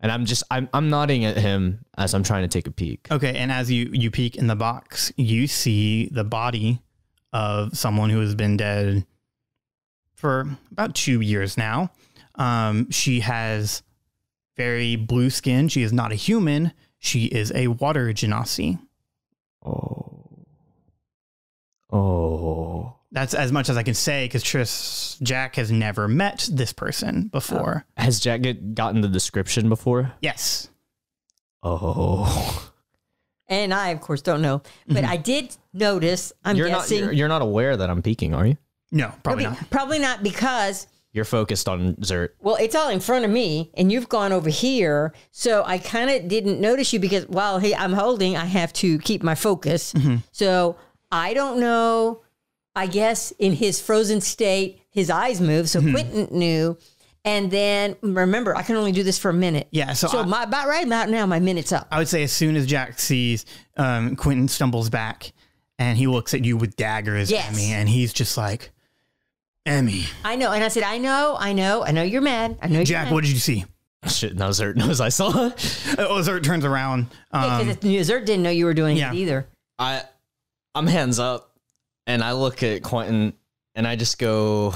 D: I'm nodding at him as I'm trying to take a peek.
A: Okay, and as you peek in the box, you see the body of someone who has been dead for about 2 years now. She has very blue skin. She is not a human. She is a water genasi.
D: Oh.
A: That's as much as I can say because Jak has never met this person before.
D: Has Jak gotten the description before?
A: Yes.
D: Oh.
E: And I, of course, don't know. But I did notice, I'm guessing.
D: You're not aware that I'm peeking, are you?
A: No, probably not.
E: Probably not because...
D: You're focused on Zert.
E: Well, it's all in front of me, and you've gone over here. So I kind of didn't notice you because while I'm holding, I have to keep my focus. So I don't know. I guess in his frozen state, his eyes moved. So Quentin knew. And then remember, I can only do this for a minute.
A: Yeah. So
E: about right about now, my minute's up.
A: I would say as soon as Jak sees Quentin stumbles back and he looks at you with daggers,
E: Yes.
A: Emmi, and he's just like, Emmi.
E: I know. And I said, I know you're mad. I know you're
A: Jak,
E: mad.
A: what did you see?
D: Shit, now Zert knows I saw.
A: Zert turns around.
E: Because Zert didn't know you were doing it either.
D: I'm hands up, and I look at Quentin, and I just go,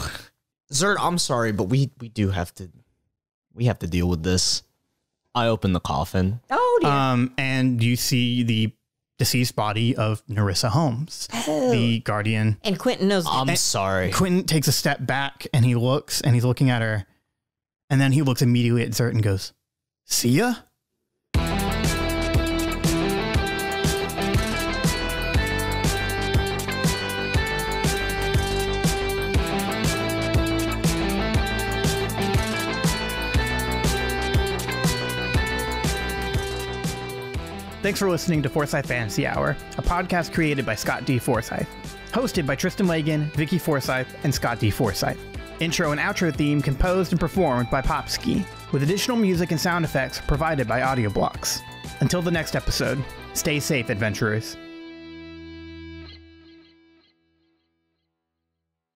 D: Zert, I'm sorry, but we have to deal with this. I open the coffin.
E: Oh, dear.
A: And you see the deceased body of Nerissa Holmes, the guardian.
E: And Quentin knows.
D: I'm sorry.
A: Quentin takes a step back and he looks and he's looking at her. And then he looks immediately at Zert and goes, see ya? Thanks for listening to Forsyth Fantasy Hour, a podcast created by Scott D. Forsyth. Hosted by Tristan Lagan, Vicky Forsyth, and Scott D. Forsyth. Intro and outro theme composed and performed by Popski, with additional music and sound effects provided by Audio Blocks. Until the next episode, stay safe, adventurers.